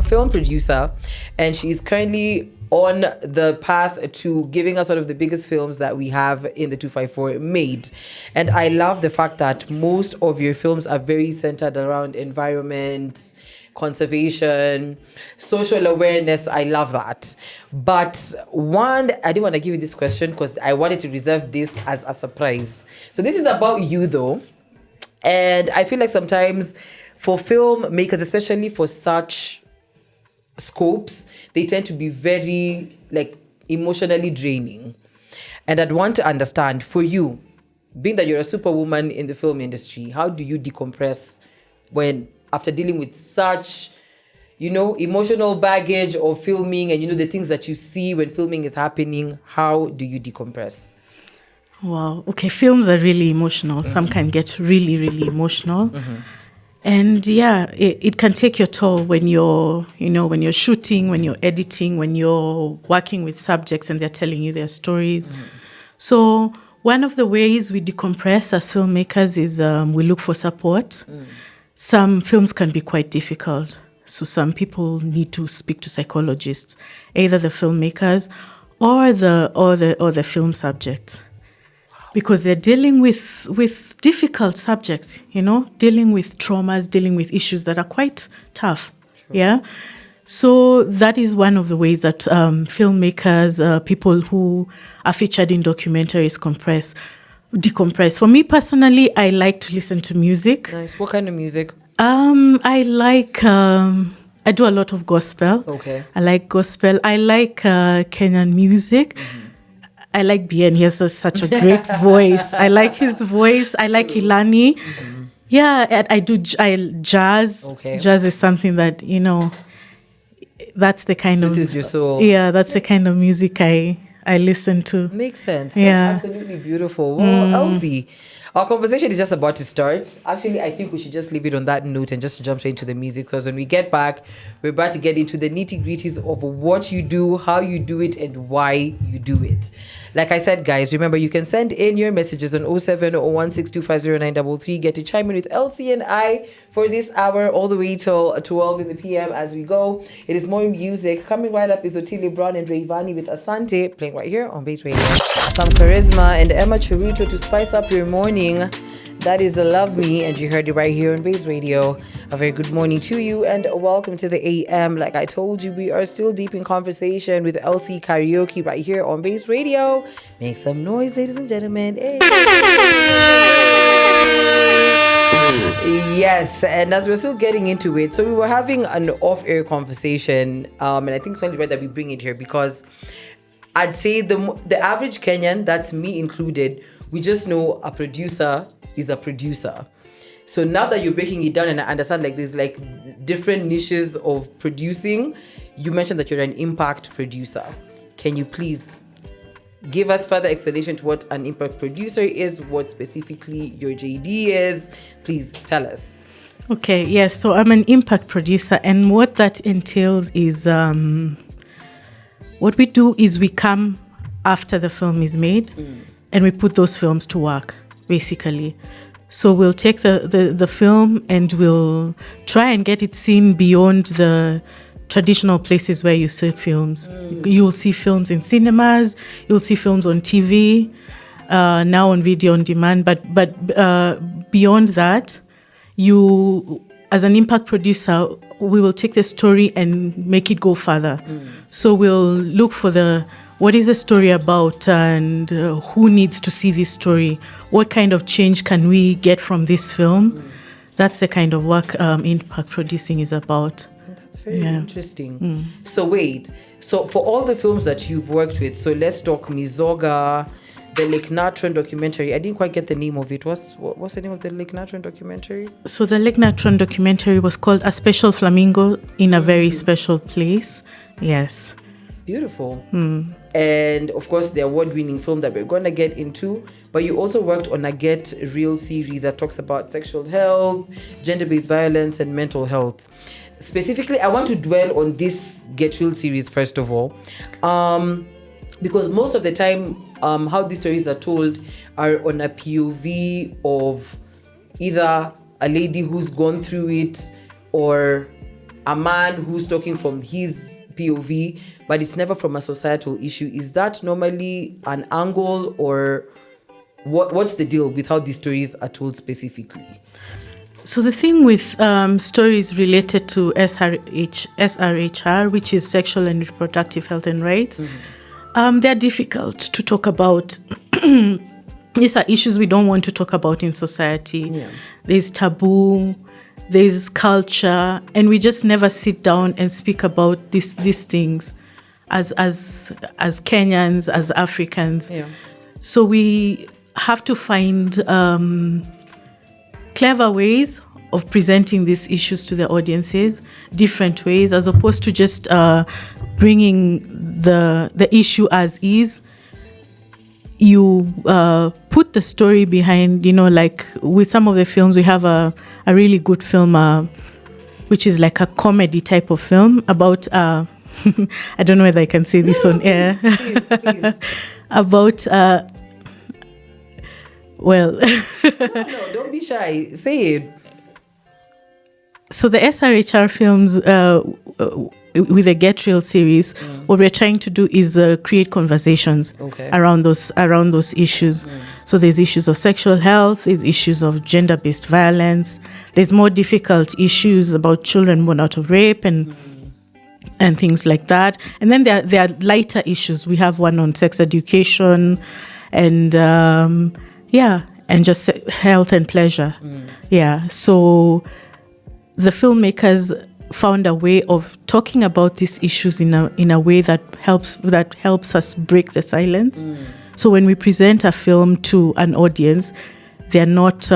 film producer, and she's currently on the path to giving us one of the biggest films that we have in the 254 made. And I love the fact that most of your films are very centered around environment, conservation, social awareness. I love that. But one, I didn't want to give you this question because I wanted to reserve this as a surprise. So this is about you though. And I feel like sometimes for filmmakers, especially for such scopes, they tend to be very like emotionally draining. And I'd want to understand for you, being that you're a superwoman in the film industry, how do you decompress when after dealing with such, emotional baggage of filming and, the things that you see when filming is happening? How do you decompress? Wow. Okay. Films are really emotional. Some can get really, really emotional. And it can take your toll when you're shooting, when you're editing, when you're working with subjects and they're telling you their stories. So one of the ways we decompress as filmmakers is we look for support. Some films can be quite difficult. So some people need to speak to psychologists, either the filmmakers or the film subjects. Because they're dealing with difficult subjects, dealing with traumas, dealing with issues that are quite tough. Sure. Yeah. So that is one of the ways that filmmakers, people who are featured in documentaries decompress. For me personally, I like to listen to music. Nice. What kind of music? I do a lot of gospel. Okay. I like gospel. I like Kenyan music. I like Bien. He has such a great voice. I like his voice. I like Ilani. Yeah, I do jazz. Okay. Jazz is something that, that's the kind Soothes your soul. Yeah, that's the kind of music I listen to. Makes sense. Yeah. That's absolutely beautiful. Well, Elsie, our conversation is just about to start. Actually, I think we should just leave it on that note and just jump straight into the music, because when we get back, we're about to get into the nitty-gritties of what you do, how you do it, and why you do it. Like I said, guys, remember, you can send in your messages on 0701625093. Get to chime in with Elsie and I for this hour all the way till 12 in the PM as we go. It is more music. Coming right up is Otile Brown and Rayvani with Asante, playing right here on Base Radio. Some charisma and Emma Cheruto to spice up your morning. That is Love Me, and you heard it right here on Base Radio. A very good morning to you, and welcome to the AM. Like I told you, we are still deep in conversation with Elsie Kariuki right here on Base Radio. Make some noise, ladies and gentlemen. Hey. Yes, and as we're still getting into it, so we were having an off-air conversation, and I think it's only right that we bring it here because I'd say the average Kenyan, that's me included, we just know a producer is a producer. So now that you're breaking it down and I understand like there's like different niches of producing, you mentioned that you're an impact producer. Can you please give us further explanation to what an impact producer is, what specifically your JD is? Please tell us. Okay, yes. So I'm an impact producer, and what that entails is what we do is we come after the film is made and we put those films to work, basically. So we'll take the film and we'll try and get it seen beyond the traditional places where you see films. You'll see films in cinemas, you'll see films on TV, now on video on demand. But beyond that, you, as an impact producer, we will take the story and make it go further. So we'll look for what is the story about, and who needs to see this story? What kind of change can we get from this film? That's the kind of work impact producing is about. That's very interesting. So wait, so for all the films that you've worked with, so let's talk Mizoga, the Lake Natron documentary. I didn't quite get the name of it. What's the name of the Lake Natron documentary? So the Lake Natron documentary was called A Special Flamingo in a Very Special Place. Yes. Beautiful. And of course, the award-winning film that we're going to get into. But you also worked on a Get Real series that talks about sexual health, gender-based violence, and mental health. Specifically, I want to dwell on this Get Real series first of all, because most of the time, how these stories are told are on a POV of either a lady who's gone through it or a man who's talking from his POV, but it's never from a societal issue. Is that normally an angle, or what's the deal with how these stories are told specifically? So the thing with stories related to SRHR, which is sexual and reproductive health and rights, they're difficult to talk about. These are issues we don't want to talk about in society. Yeah. There's taboo, there's culture, and we just never sit down and speak about these things as Kenyans, as Africans. Yeah. So we have to find clever ways of presenting these issues to the audiences, different ways, as opposed to just bringing the issue as is. You put the story behind, like with some of the films, we have a really good film, which is like a comedy type of film about, I don't know whether I can say this on air, please. About, well. No, don't be shy. Say it. So the SRHR films, with the Get Real series, what we're trying to do is create conversations around those issues. So there's issues of sexual health, there's issues of gender-based violence, there's more difficult issues about children born out of rape and things like that. And then there are lighter issues. We have one on sex education and and just health and pleasure. Yeah. So the filmmakers found a way of talking about these issues in a way that helps us break the silence. So when we present a film to an audience, they're not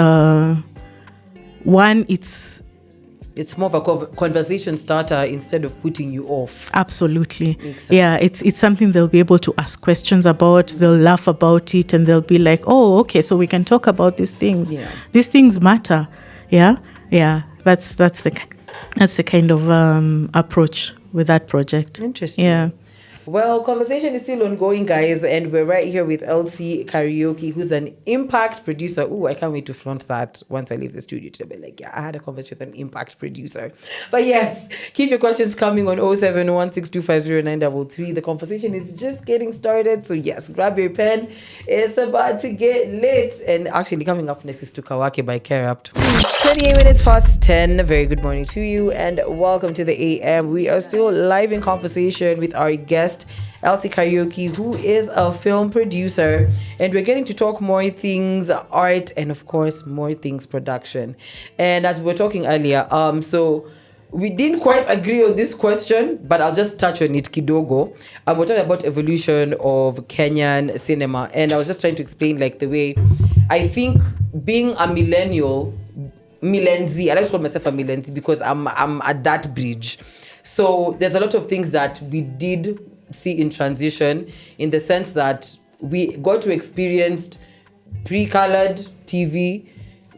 it's more of a conversation starter instead of putting you off. Absolutely. Yeah, it's something they'll be able to ask questions about. They'll laugh about it, and they'll be like, "Oh, okay, so we can talk about these things. Yeah. These things matter." Yeah. That's the kind of approach with that project. Interesting. Yeah. Well, conversation is still ongoing, guys, and we're right here with Elsie Kariuki, who's an impact producer. Ooh, I can't wait to flaunt that once I leave the studio to be like, yeah, I had a conversation with an impact producer. But yes, keep your questions coming on 07162509333. The conversation is just getting started, so yes, grab your pen. It's about to get lit. And actually, coming up next is Tukawake by Kerapt. 28 minutes past 10. Very good morning to you, and welcome to the AM. We are still live in conversation with our guest, Elsie Kariuki, who is a film producer, and we're getting to talk more things art and of course more things production. And as we were talking earlier, so we didn't quite agree on this question, but I'll just touch on it kidogo. We're talking about evolution of Kenyan cinema, and I was just trying to explain like the way I think being a millenzi, I like to call myself a millenzi because I'm at that bridge. So there's a lot of things that we did see in transition, in the sense that we got to experience pre-colored TV,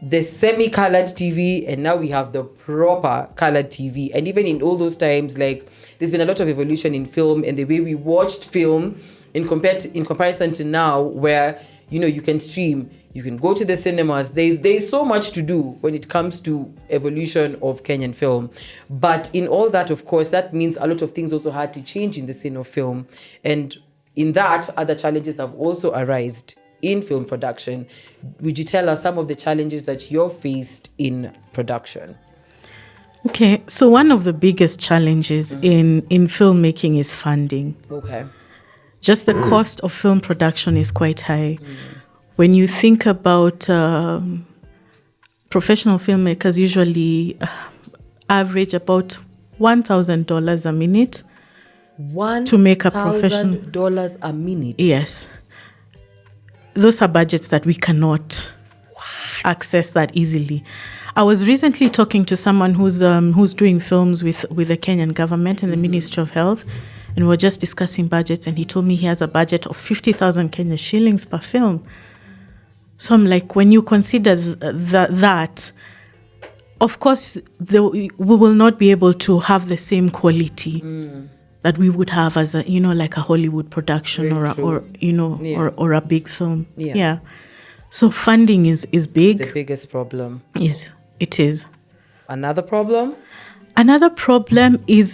the semi-colored TV, and now we have the proper colored TV. And even in all those times, like, there's been a lot of evolution in film and the way we watched film in comparison to now, where you can stream, you can go to the cinemas. There's so much to do when it comes to evolution of Kenyan film. But in all that, of course, that means a lot of things also had to change in the scene of film. And in that, other challenges have also arisen in film production. Would you tell us some of the challenges that you're faced in production? Okay, so one of the biggest challenges in filmmaking is funding. Okay. Just the cost of film production is quite high. When you think about professional filmmakers, usually average about $1,000 a minute to make a professional. $1,000 a minute? Yes. Those are budgets that we cannot access that easily. I was recently talking to someone who's doing films with the Kenyan government and the Ministry of Health, and we were just discussing budgets, and he told me he has a budget of 50,000 Kenya shillings per film. So I'm like, when you consider that, of course, we will not be able to have the same quality that we would have as like a Hollywood production or a big film. Yeah. So funding is big. The biggest problem. It is. Another problem? Another problem is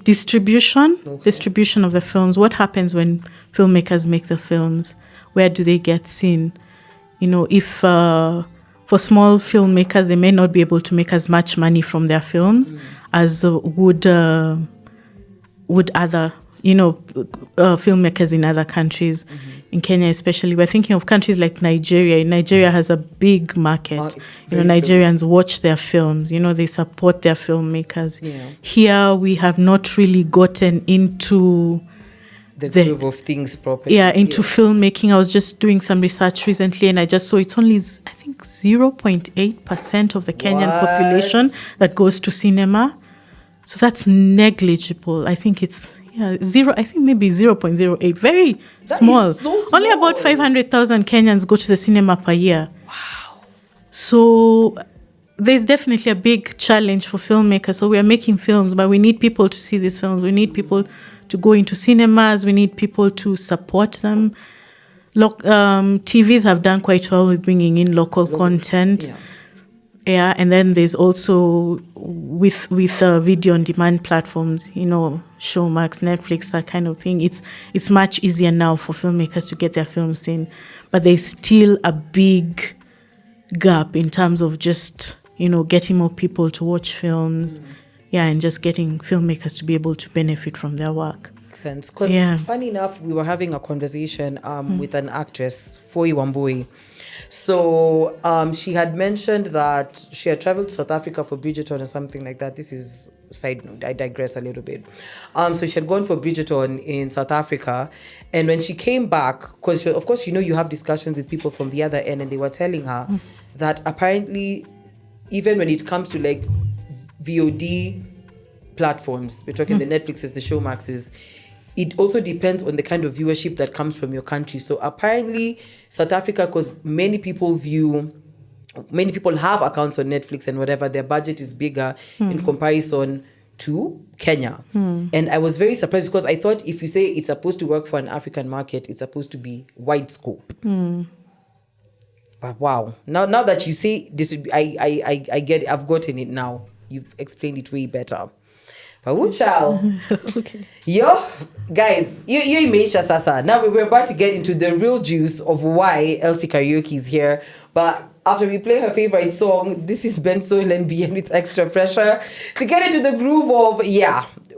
distribution. Okay. Distribution of the films. What happens when filmmakers make the films? Where do they get seen? If for small filmmakers, they may not be able to make as much money from their films as would other, filmmakers in other countries. In Kenya especially, we're thinking of countries like Nigeria. Nigeria has a big market. Nigerians watch their films. They support their filmmakers. Yeah. Here, we have not really gotten into the groove of things properly. Yeah, into filmmaking. I was just doing some research recently, and I just saw it's only, I think, 0.8% of the Kenyan population that goes to cinema. So that's negligible. I think it's zero. I think maybe 0.08. Very small. So small. Only about 500,000 Kenyans go to the cinema per year. Wow. So there's definitely a big challenge for filmmakers. So we are making films, but we need people to see these films. We need people to go into cinemas. We need people to support them. TVs have done quite well with bringing in local content. Yeah, and then there's also with video on demand platforms, Showmax, Netflix, that kind of thing. It's much easier now for filmmakers to get their films in, but there's still a big gap in terms of just getting more people to watch films, and just getting filmmakers to be able to benefit from their work. Makes sense. Because funny enough, we were having a conversation with an actress, Foyi Wambui. So she had mentioned that she had traveled to South Africa for Bridgerton or something like that. This is side note. I digress a little bit. So she had gone for Bridgerton in South Africa, and when she came back, because of course you have discussions with people from the other end, and they were telling her that apparently, even when it comes to like VOD platforms, we're talking the Netflixes, the Showmaxes, it also depends on the kind of viewership that comes from your country. So apparently, South Africa, because many people have accounts on Netflix and whatever, their budget is bigger in comparison to Kenya. And I was very surprised because I thought if you say it's supposed to work for an African market, it's supposed to be wide scope. But wow, now that you say this, I get it. I've gotten it now. You've explained it way better. Okay. Yo, guys, you imeisha sasa. Now we're about to get into the real juice of why Elsie Kariuki is here. But after we play her favorite song, this is Ben Soil and BN with Extra Pressure, to get into the groove of,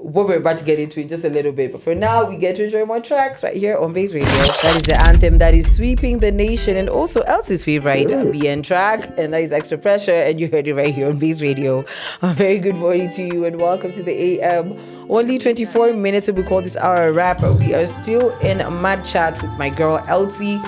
what we're about to get into in just a little bit. But for now, we get to enjoy more tracks right here on Base Radio. That is the anthem that is sweeping the nation, and also Elsie's favorite BN track, and that is Extra Pressure, and you heard it right here on Base Radio. A very good morning to you, and welcome to the AM. Only 24 minutes, and we call this hour a wrap. We are still in a mad chat with my girl Elsie.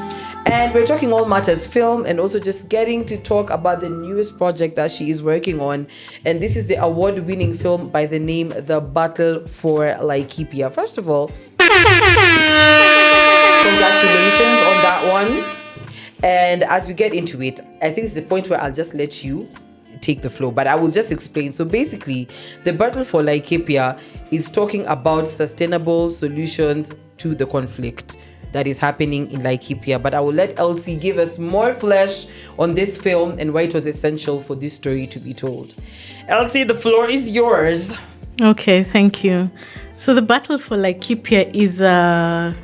And we're talking all matters film, and also just getting to talk about the newest project that she is working on. And this is the award-winning film by the name The Battle for Laikipia. First of all, congratulations on that one. And as we get into it, I think it's the point where I'll just let you take the flow, but I will just explain. So basically, The Battle for Laikipia is talking about sustainable solutions to the conflict that is happening in Laikipia. But I will let Elsie give us more flesh on this film and why it was essential for this story to be told. Elsie, the floor is yours. Okay, thank you. So The Battle for Laikipia is a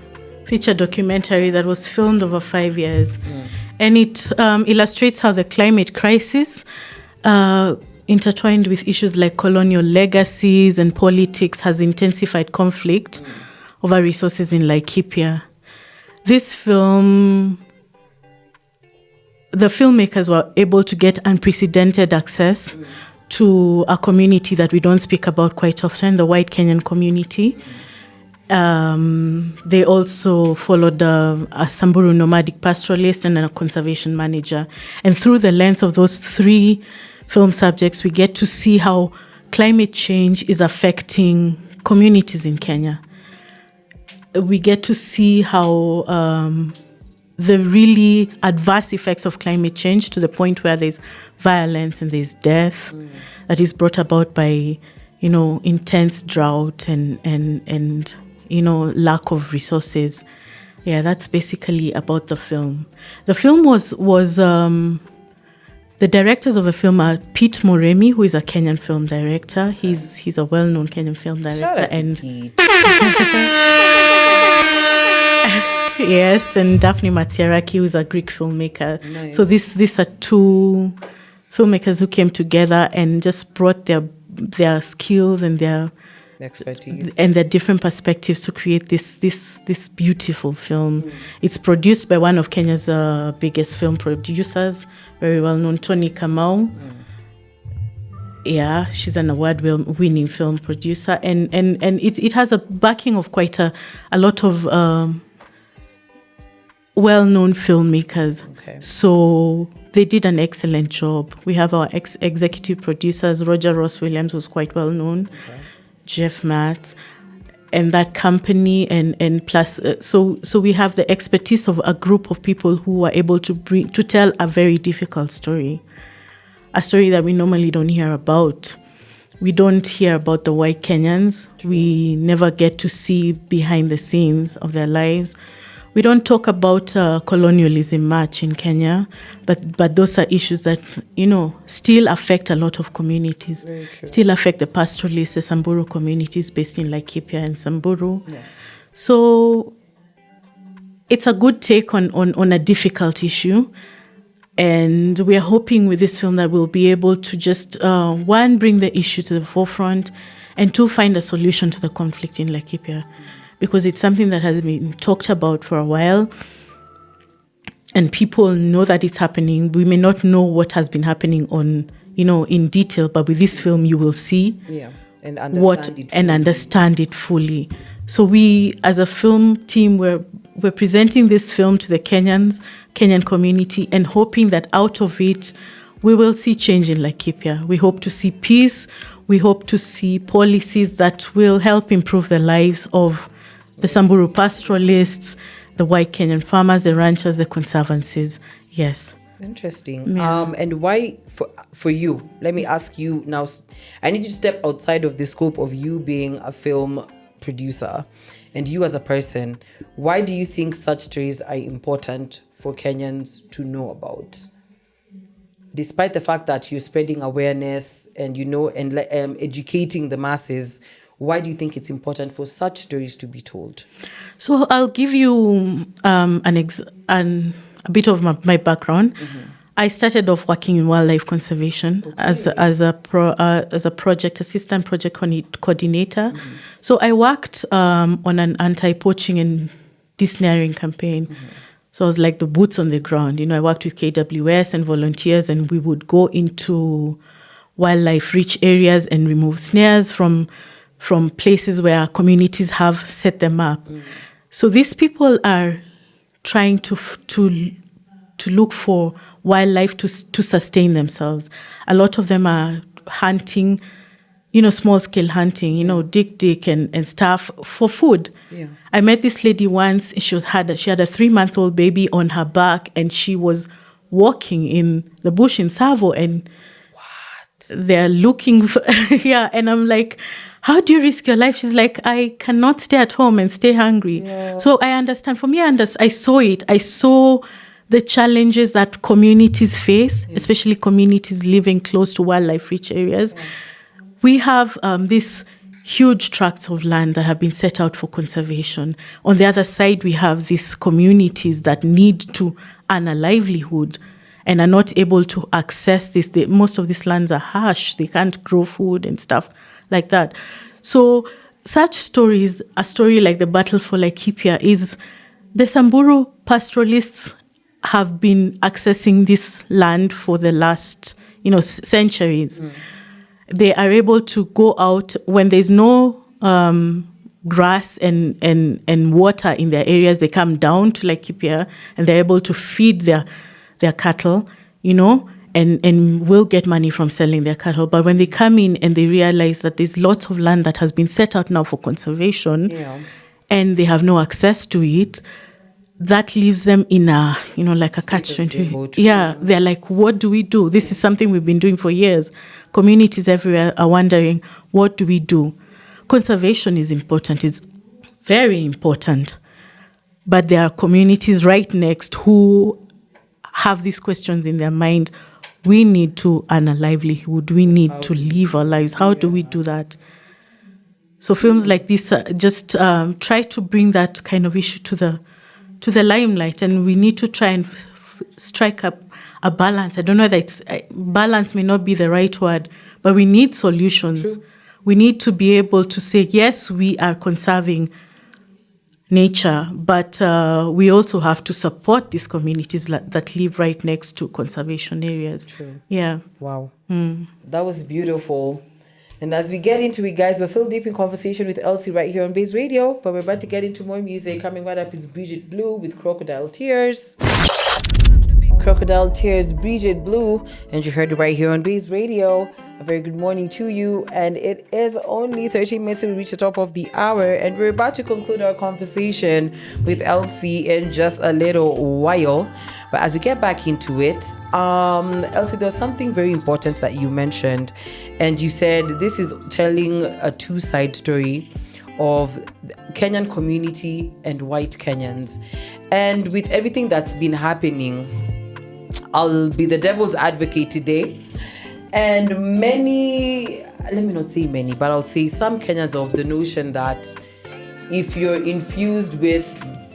feature documentary that was filmed over 5 years. And it illustrates how the climate crisis, intertwined with issues like colonial legacies and politics, has intensified conflict over resources in Laikipia. This film, the filmmakers were able to get unprecedented access to a community that we don't speak about quite often, the white Kenyan community. They also followed a Samburu nomadic pastoralist and a conservation manager. And through the lens of those three film subjects, we get to see how climate change is affecting communities in Kenya. We get to see how the really adverse effects of climate change, to the point where there's violence and there's death that is brought about by, intense drought and lack of resources. Yeah, that's basically about the film. The film was The directors of the film are Pete Moremi, who is a Kenyan film director. He's a well-known Kenyan film director. Shout out and to Pete. Yes, and Daphne Matiaraki, who is a Greek filmmaker. Nice. So these are two filmmakers who came together and just brought their skills and their expertise and their different perspectives to create this beautiful film. It's produced by one of Kenya's biggest film producers, very well known, Tony Kamau. Yeah, she's an award-winning film producer, and it has a backing of quite a lot of well-known filmmakers. Okay. So they did an excellent job. We have our executive producers, Roger Ross Williams, who's quite well-known, Jeff Matt, and that company, and plus, so we have the expertise of a group of people who are able to tell a very difficult story, a story that we normally don't hear about. We don't hear about the white Kenyans. We never get to see behind the scenes of their lives. We don't talk about colonialism much in Kenya, but those are issues that, still affect a lot of communities, still affect the pastoralists, the Samburu communities based in Laikipia and Samburu. Yes. So it's a good take on a difficult issue. And we are hoping with this film that we'll be able to just, one, bring the issue to the forefront, and two, find a solution to the conflict in Laikipia. Because it's something that has been talked about for a while, and people know that it's happening. We may not know what has been happening in detail, but with this film, you will see and understand it fully. So we, as a film team, we're presenting this film to the Kenyan community, and hoping that out of it, we will see change in Laikipia. We hope to see peace. We hope to see policies that will help improve the lives of the Samburu pastoralists, the white Kenyan farmers, the ranchers, the conservancies. Yes. Interesting. Yeah. And why, for you, let me ask you now, I need you to step outside of the scope of you being a film producer and you as a person. Why do you think such stories are important for Kenyans to know about? Despite the fact that you're spreading awareness and, educating the masses, why do you think it's important for such stories to be told? So I'll give you a bit of my background. Mm-hmm. I started off working in wildlife conservation as a project assistant, project coordinator. Mm-hmm. So I worked on an anti-poaching and desnaring campaign. Mm-hmm. So I was like the boots on the ground. I worked with KWS and volunteers, and we would go into wildlife-rich areas and remove snares from places where communities have set them up. Mm. So these people are trying to look for wildlife to sustain themselves. A lot of them are hunting, small-scale hunting, dick and stuff for food. Yeah. I met this lady once. She had a 3-month-old baby on her back, and she was walking in the bush in Savo, and they're looking for, and I'm like, how do you risk your life? She's like, I cannot stay at home and stay hungry. Yeah. So I understand. For me, I saw it. I saw the challenges that communities face, especially communities living close to wildlife-rich areas. Yeah. We have these huge tracts of land that have been set out for conservation. On the other side, we have these communities that need to earn a livelihood and are not able to access this. Most of these lands are harsh. They can't grow food and stuff like that. So such stories, a story like the Battle for Laikipia, is the Samburu pastoralists have been accessing this land for the last, centuries. Mm. They are able to go out when there's no grass and water in their areas. They come down to Laikipia and they're able to feed their cattle, and will get money from selling their cattle. But when they come in and they realize that there's lots of land that has been set out now for conservation, and they have no access to it, that leaves them in a, like a catch-22. Yeah, they're like, what do we do? This is something we've been doing for years. Communities everywhere are wondering, what do we do? Conservation is important. It's very important. But there are communities right next who have these questions in their mind. we need to earn a livelihood. We need to live our lives. How do we do that? So films like this just try to bring that kind of issue to the limelight, and we need to try and strike up a balance. I don't know that balance may not be the right word, but we need solutions. True. We need to be able to say, yes, we are conserving nature, but we also have to support these communities that live right next to conservation areas. True. Yeah. Wow. That was beautiful. And as we get into it, guys, we're still deep in conversation with Elsie right here on Base Radio, but we're about to get into more music. Coming right up is Bridget Blue with Crocodile Tears. Crocodile Tears, Bridget Blue, and you heard it right here on Base Radio. A very good morning to you, and it is only 13 minutes till we reach the top of the hour, and we're about to conclude our conversation with Elsie in just a little while. But as we get back into it, Elsie, there's something very important that you mentioned, and you said this is telling a two-side story of Kenyan community and white Kenyans. And with everything that's been happening, I'll be the devil's advocate today. And many, let me not say many, but I'll say some Kenyans of the notion that if you're infused with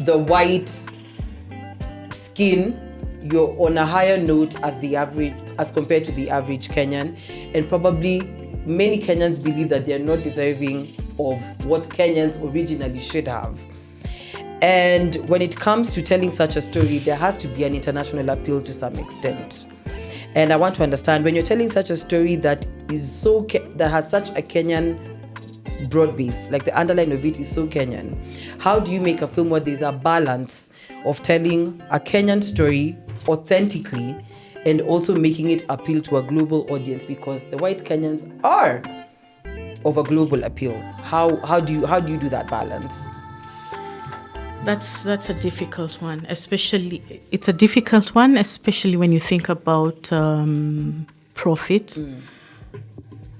the white skin, you're on a higher note as compared to the average Kenyan. And probably many Kenyans believe that they're not deserving of what Kenyans originally should have. And when it comes to telling such a story, there has to be an international appeal to some extent. And I want to understand, when you're telling such a story that is that has such a Kenyan broad base, like the underline of it is so Kenyan, how do you make a film where there's a balance of telling a Kenyan story authentically and also making it appeal to a global audience? Because the white Kenyans are of a global appeal. How do you do that balance? That's a difficult one, especially when you think about profit,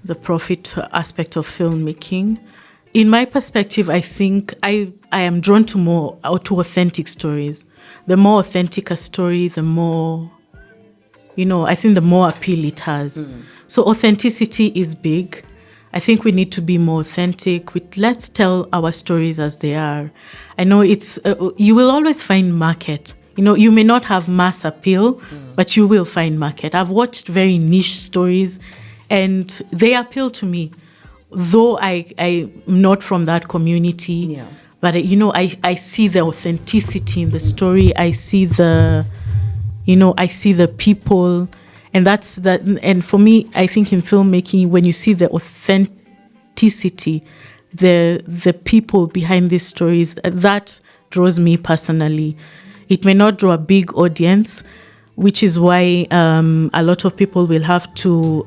the profit aspect of filmmaking. In my perspective, I think I am drawn to authentic stories. The more authentic a story, the more, I think the more appeal it has. So authenticity is big. I think we need to be more authentic. Let's tell our stories as they are. I know it's you will always find market. You may not have mass appeal, but you will find market. I've watched very niche stories, and they appeal to me, though I'm not from that community. Yeah. But I see the authenticity in the story. I see the people. And that's that. And for me, I think in filmmaking, when you see the authenticity, the people behind these stories, that draws me personally. It may not draw a big audience, which is why a lot of people will have to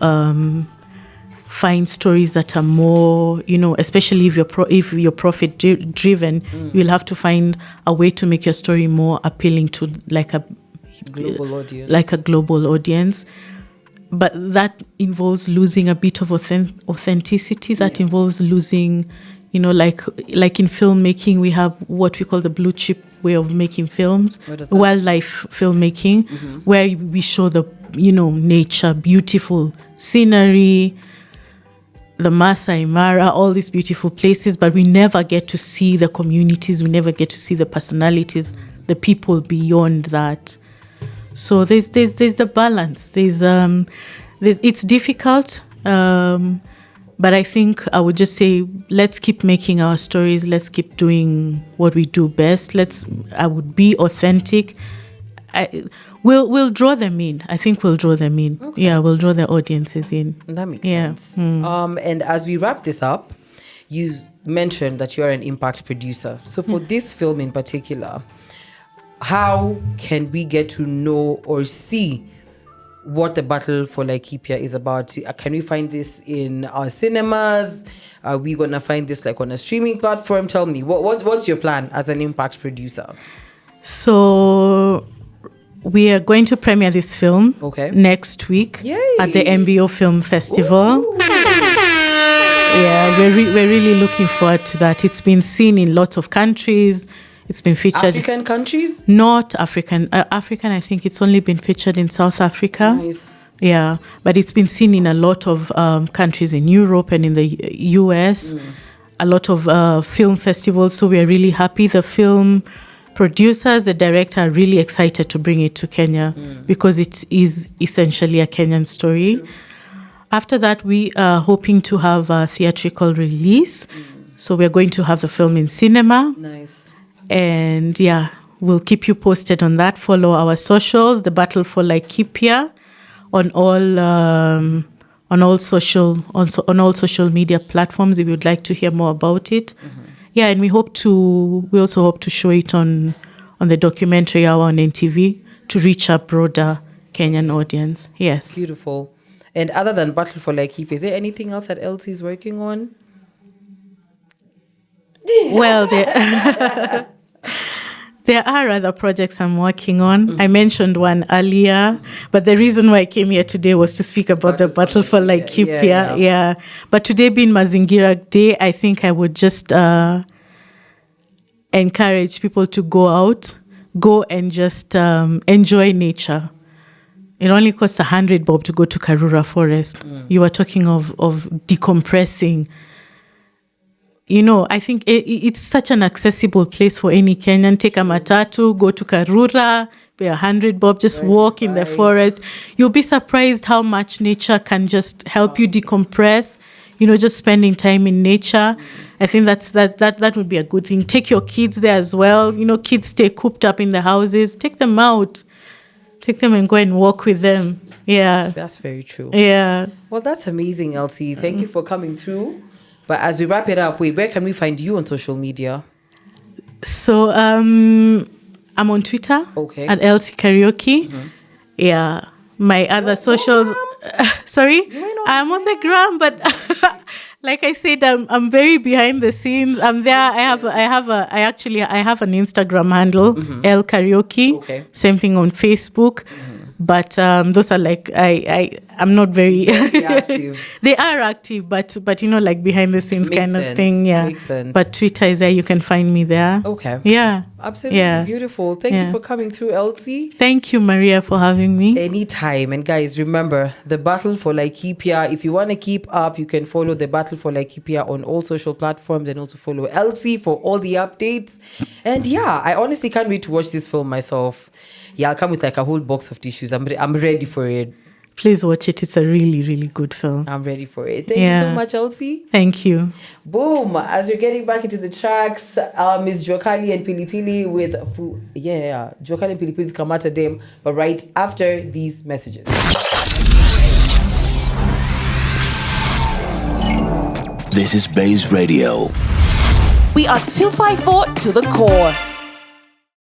find stories that are more, especially if you're profit driven, you'll have to find a way to make your story more appealing to like a global audience. But that involves losing a bit of authenticity. That involves losing, like in filmmaking, we have what we call the blue chip way of making films, wildlife filmmaking, where we show the, nature, beautiful scenery, the Masai Mara, all these beautiful places, but we never get to see the communities. We never get to see the personalities, the people beyond that. So there's the balance. It's difficult, but I think I would just say let's keep making our stories. Let's keep doing what we do best. I would be authentic. We'll draw them in. I think we'll draw them in. Okay. Yeah, we'll draw the audiences in. That makes sense. And as we wrap this up, you mentioned that you're an impact producer. So for this film in particular, how can we get to know or see what the battle for Laikipia is about? Can we find this in our cinemas? Are we going to find this on a streaming platform? Tell me, what's your plan as an impact producer? So we are going to premiere this film next week at the MBO Film Festival. Ooh. Yeah, we're really looking forward to that. It's been seen in lots of countries. It's been featured. African countries? Not African. African, I think it's only been featured in South Africa. Nice. Yeah, but it's been seen in a lot of countries in Europe and in the US, a lot of film festivals. So we are really happy. The film producers, the director are really excited to bring it to Kenya because it is essentially a Kenyan story. After that, we are hoping to have a theatrical release. So we're going to have the film in cinema. Nice. And yeah, we'll keep you posted on that. Follow our socials, The Battle for Laikipia, on all social media platforms if you'd like to hear more about it. Yeah, and we also hope to show it on the documentary hour on NTV to reach a broader Kenyan audience. Yes. Beautiful. And other than Battle for Laikipia, is there anything else that Elsie is working on? Well, there are other projects I'm working on. I mentioned one earlier, but the reason why I came here today was to speak about the Battle for Laikipia. Yeah. But today being Mazingira Day, I think I would just encourage people to go and just enjoy nature. It only costs 100 bob to go to Karura Forest. You are talking of decompressing. You know, I think it's such an accessible place for any Kenyan. Take a matatu, go to Karura, pay 100 bob, just walk in the forest. You'll be surprised how much nature can just help you decompress. You know, just spending time in nature. I think that would be a good thing. Take your kids there as well. You know, kids stay cooped up in the houses. Take them out. Take them and go and walk with them. Yeah. That's very true. Yeah. Well, that's amazing, Elsie. Thank you for coming through. But as we wrap it up, where can we find you on social media? So I'm on Twitter at Elsie Kariuki. Yeah. My other socials. Sorry? I'm on the gram, but like I said, I'm very behind the scenes. I'm there. I have an Instagram handle, El Karaoke. Okay. Same thing on Facebook. But those are like I'm not very active. They are active, but you know, like behind the scenes kind of thing. Yeah. Makes sense. But Twitter is there. You can find me there. Okay. Yeah. Absolutely. Yeah. Beautiful. Thank you for coming through, Elsie. Thank you, Maria, for having me. Anytime. And guys, remember, the Battle for Laikipia. If you want to keep up, you can follow the Battle for Laikipia on all social platforms and also follow Elsie for all the updates. And yeah, I honestly can't wait to watch this film myself. Yeah, I'll come with like a whole box of tissues. I'm ready for it. Please watch it. It's a really, really good film. I'm ready for it. Thank you so much, Elsie. Thank you. Boom. As we're getting back into the tracks, Miss Jokali and Pilipili with Jokali and Pilipili with Kamata Dem, but right after these messages. This is Bays Radio. We are 254 to the core.